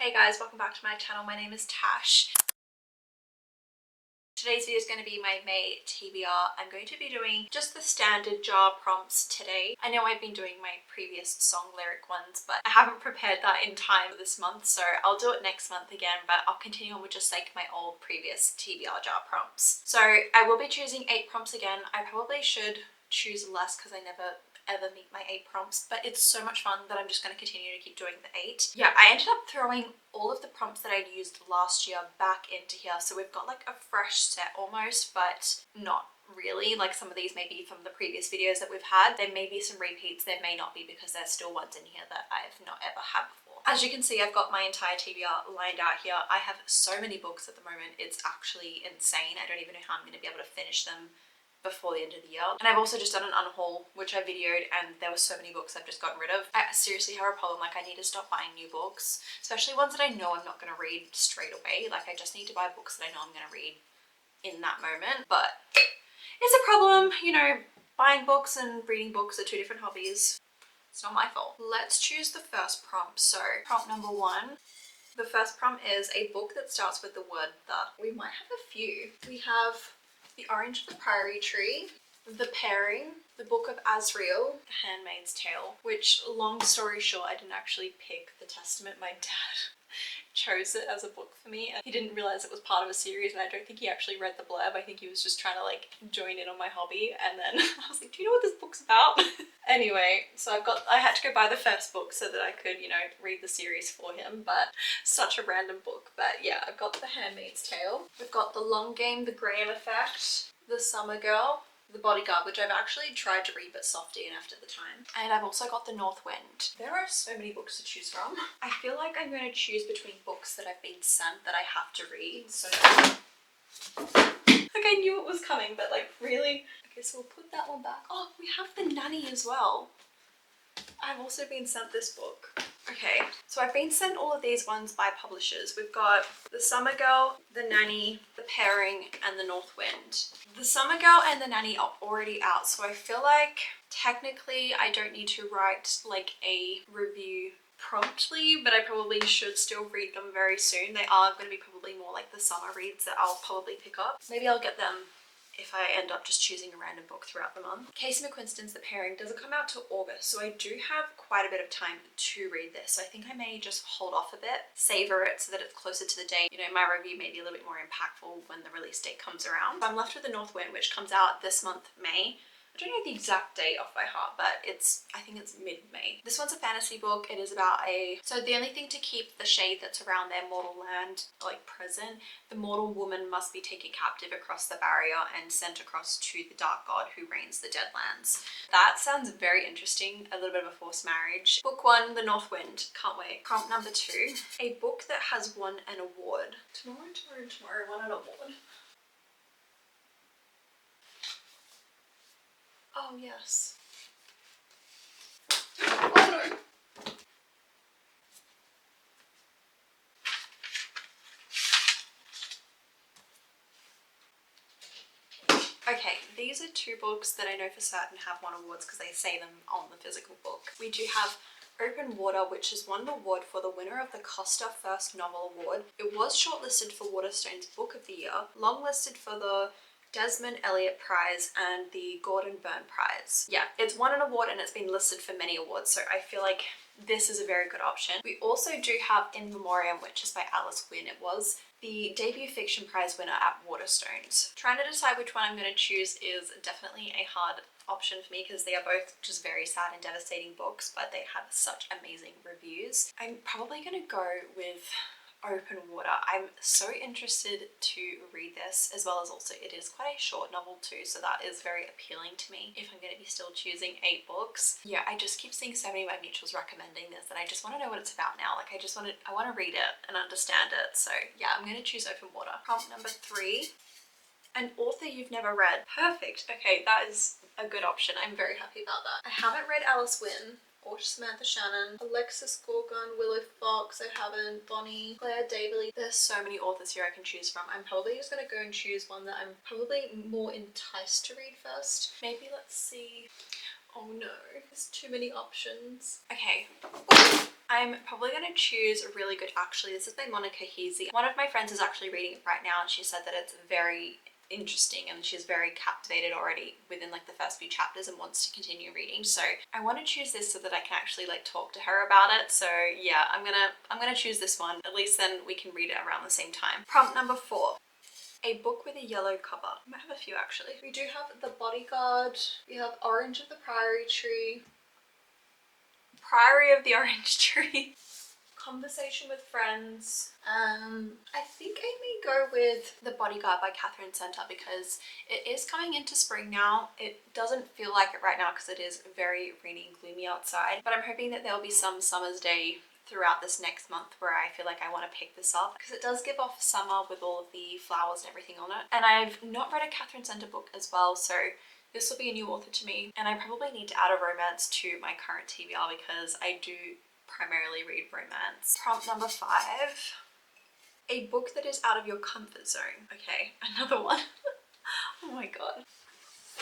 Hey guys, welcome back to my channel. My name is Tash. Today's video is going to be my May TBR. I'm going to be doing just the standard jar prompts today. I know I've been doing my previous song lyric ones, but I haven't prepared that in time for this month, so I'll do it next month again, but I'll continue on with just like my old previous TBR jar prompts. So I will be choosing 8 prompts again. I probably should choose less because I never ever meet my 8 prompts, but it's so much fun that I'm just going to continue to keep doing the 8. Yeah, I ended up throwing all of the prompts that I'd used last year back into here, so we've got like a fresh set almost, but not really. Like some of these may be from the previous videos that we've had. There may be some repeats, there may not be, because there's still ones in here that I've not ever had before. As you can see, I've got my entire TBR lined out here. I have so many books at the moment, it's actually insane. I don't even know how I'm going to be able to finish them before the end of the year. And I've also just done an unhaul, which I videoed, and there were so many books I've just gotten rid of. I seriously have a problem. Like, I need to stop buying new books, especially ones that I know I'm not going to read straight away. Like, I just need to buy books that I know I'm going to read in that moment. But it's a problem, you know, buying books and reading books are 2 different hobbies. It's not my fault. Let's choose the first prompt. So prompt number 1. The first prompt is a book that starts with the word the. We might have a few. We have The Orange of the Priory Tree, The Pairing, The Book of Asriel, The Handmaid's Tale, which, long story short, I didn't actually pick The Testament. My dad chose it as a book for me, and he didn't realize it was part of a series, and I don't think he actually read the blurb. I think he was just trying to like join in on my hobby, and then I was like, do you know what this book's about? Anyway, so I had to go buy the first book so that I could, you know, read the series for him, but such a random book. But yeah, I've got The Handmaid's Tale. We've got The Long Game, The Graham Effect, The Summer Girl, The Bodyguard, which I've actually tried to read but soft enough at the time. And I've also got The North Wind. There are so many books to choose from. I feel like I'm going to choose between books that I've been sent that I have to read. So like, I knew it was coming, but like, really? Okay, so we'll put that one back. Oh, we have The Nanny as well. I've also been sent this book. Okay, so I've been sent all of these ones by publishers. We've got The Summer Girl, The Nanny, The Pairing, and The North Wind. The Summer Girl and The Nanny are already out, so I feel like technically I don't need to write like a review promptly, but I probably should still read them very soon. They are going to be probably more like the summer reads that I'll probably pick up. Maybe I'll get them if I end up just choosing a random book throughout the month. Casey McQuiston's The Pairing doesn't come out till August, so I do have quite a bit of time to read this. So I think I may just hold off a bit, savor it so that it's closer to the date. You know, my review may be a little bit more impactful when the release date comes around. So I'm left with The North Wind, which comes out this month, May. I don't know the exact date off by heart, but I think it's mid-May. This one's a fantasy book. It is about so the only thing to keep the shade that's around their mortal land like present, the mortal woman must be taken captive across the barrier and sent across to the dark god who reigns the Deadlands. That sounds very interesting, a little bit of a forced marriage. Book 1, The North Wind, can't wait. Prompt number 2, a book that has won an award. Tomorrow won an award. Oh yes. Oh no. Okay, these are 2 books that I know for certain have won awards because they say them on the physical book. We do have Open Water, which has won an award for the winner of the Costa First Novel Award. It was shortlisted for Waterstone's Book of the Year, longlisted for the Desmond Elliott Prize and the Gordon Byrne Prize. Yeah, it's won an award and it's been listed for many awards, so I feel like this is a very good option. We also do have In Memoriam, which is by Alice Wynne. It was the debut fiction prize winner at Waterstones. Trying to decide which one I'm going to choose is definitely a hard option for me because they are both just very sad and devastating books, but they have such amazing reviews. I'm probably going to go with Open Water. I'm so interested to read this, as well as also it is quite a short novel too, so that is very appealing to me if I'm going to be still choosing 8 books. Yeah, I just keep seeing so many of my mutuals recommending this and I just want to know what it's about now. Like, I want to read it and understand it. So yeah, I'm going to choose Open Water. Prompt number 3, an author you've never read. Perfect. Okay, that is a good option. I'm very happy about that. I haven't read Alice Wynne or Samantha Shannon, Alexis Gorgon, Willow Fox, I haven't, Bonnie, Claire Daverley. There's so many authors here I can choose from. I'm probably just going to go and choose one that I'm probably more enticed to read first. Maybe let's see. Oh no, there's too many options. Okay. I'm probably going to choose a really good, actually this is by Monica Heasey. One of my friends is actually reading it right now and she said that it's very interesting and she's very captivated already within like the first few chapters and wants to continue reading. So I want to choose this so that I can actually like talk to her about it. So yeah, I'm gonna choose this one. At least then we can read it around the same time. Prompt number 4. A book with a yellow cover. I might have a few actually. We do have The Bodyguard, we have Orange of the Priory Tree, Priory of the Orange Tree, Conversation with Friends. I think I may go with The Bodyguard by Catherine Center because it is coming into spring now. It doesn't feel like it right now because it is very rainy and gloomy outside, but I'm hoping that there'll be some summer's day throughout this next month where I feel like I want to pick this up because it does give off summer with all of the flowers and everything on it. And I've not read a Catherine Center book as well, so this will be a new author to me, and I probably need to add a romance to my current TBR because I do primarily read romance. Prompt number 5. A book that is out of your comfort zone. Okay, another one. Oh my god.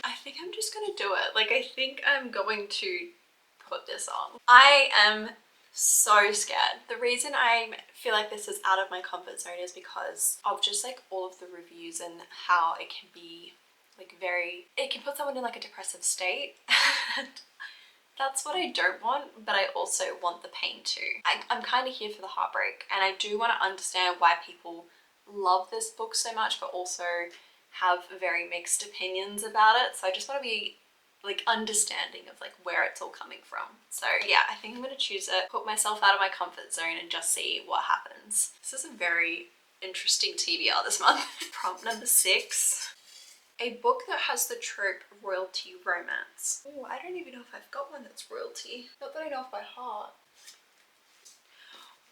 I think I'm just gonna do it. Like, I think I'm going to put this on. I am so scared. The reason I feel like this is out of my comfort zone is because of just like all of the reviews and how it can be like it can put someone in like a depressive state. And that's what I don't want, but I also want the pain too. I'm kind of here for the heartbreak, and I do want to understand why people love this book so much but also have very mixed opinions about it. So I just want to be like understanding of like where it's all coming from. So yeah, I think I'm going to choose it, put myself out of my comfort zone and just see what happens. This is a very interesting TBR this month. Prompt number 6. A book that has the trope royalty romance. Oh, I don't even know if I've got one that's royalty. Not that I know off by heart.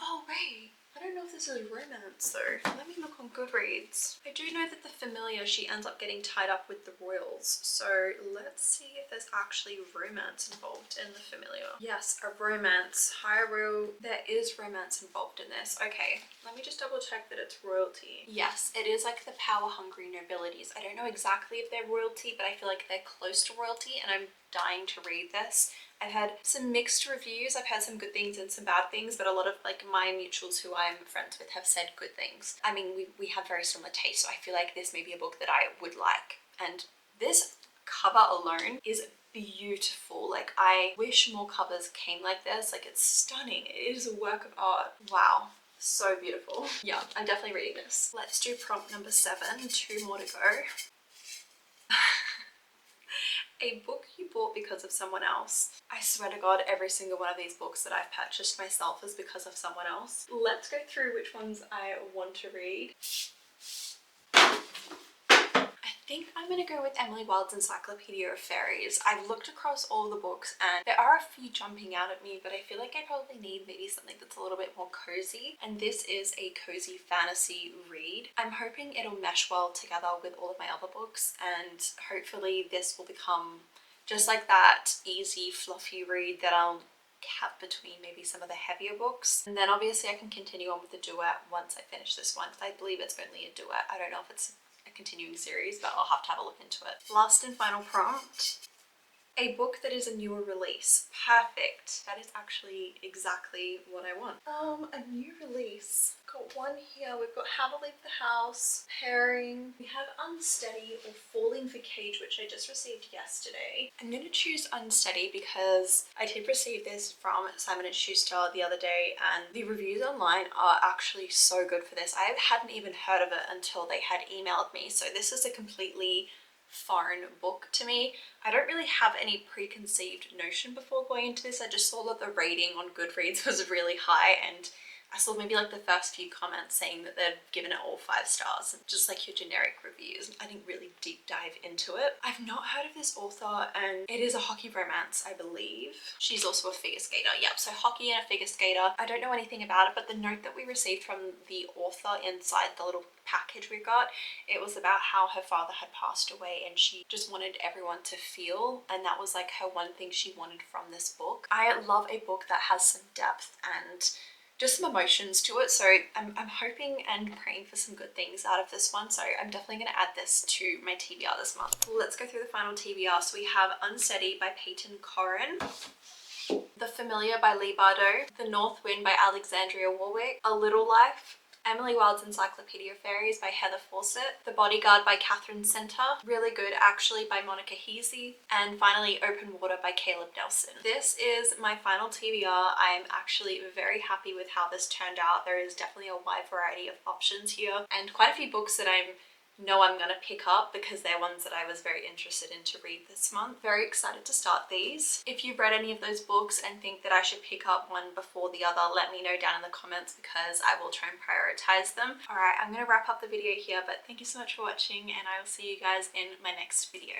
Oh wait, I don't know if this is romance though. Let me look on Goodreads. I do know that the familiar, she ends up getting tied up with the royals. So let's see if there's actually romance involved in the familiar. Yes, a romance. Higher royal. There is romance involved in this. Okay, let me just double check that it's royalty. Yes, it is like the power hungry nobilities. I don't know exactly if they're royalty, but I feel like they're close to royalty and I'm dying to read this. I've had some mixed reviews. I've had some good things and some bad things, but a lot of like my mutuals who I'm friends with have said good things. I mean, we have very similar tastes, so I feel like this may be a book that I would like. And this cover alone is beautiful. Like, I wish more covers came like this. Like, it's stunning. It is a work of art. Wow. So beautiful. Yeah, I'm definitely reading this. Let's do prompt number 7. 2 more to go. A book you bought because of someone else. I swear to God, every single one of these books that I've purchased myself is because of someone else. Let's go through which ones I want to read. I think I'm going to go with Emily Wilde's Encyclopedia of Fairies. I've looked across all the books and there are a few jumping out at me, but I feel like I probably need maybe something that's a little bit more cozy. And this is a cozy fantasy read. I'm hoping it'll mesh well together with all of my other books, and hopefully this will become just like that easy, fluffy read that I'll have between maybe some of the heavier books. And then obviously I can continue on with the duet once I finish this one, because I believe it's only a duet. I don't know if it's a continuing series, but I'll have to have a look into it. Last and final prompt. A book that is a newer release. Perfect. That is actually exactly what I want. A new release. Got one here. We've got How to Leave the House, Pairing. We have Unsteady or Falling for Cage, which I just received yesterday. I'm going to choose Unsteady because I did receive this from Simon & Schuster the other day, and the reviews online are actually so good for this. I hadn't even heard of it until they had emailed me, so this is a completely foreign book to me. I don't really have any preconceived notion before going into this. I just saw that the rating on Goodreads was really high, and I saw maybe like the first few comments saying that they'd given it all 5 stars, just like your generic reviews. I didn't really deep dive into it. I've not heard of this author, and it is a hockey romance, I believe. She's also a figure skater. Yep, so hockey and a figure skater. I don't know anything about it, but the note that we received from the author inside the little package we got, it was about how her father had passed away and she just wanted everyone to feel, and that was like her one thing she wanted from this book. I love a book that has some depth and just some emotions to it, so I'm hoping and praying for some good things out of this one, so I'm definitely going to add this to my TBR this month. Let's go through the final TBR. So we have Unsteady by Peyton Corrin. The Familiar by Leigh Bardugo, The North Wind by Alexandria Warwick, A Little Life, Emily Wilde's Encyclopedia of Fairies by Heather Fawcett, The Bodyguard by Catherine Center, Really Good Actually by Monica Heasey, and finally Open Water by Caleb Nelson. This is my final TBR. I'm actually very happy with how this turned out. There is definitely a wide variety of options here and quite a few books that I'm gonna pick up because they're ones that I was very interested in to read this month. Very excited to start these. If you've read any of those books and think that I should pick up one before the other, let me know down in the comments because I will try and prioritize them. Alright, I'm gonna wrap up the video here, but thank you so much for watching and I will see you guys in my next video.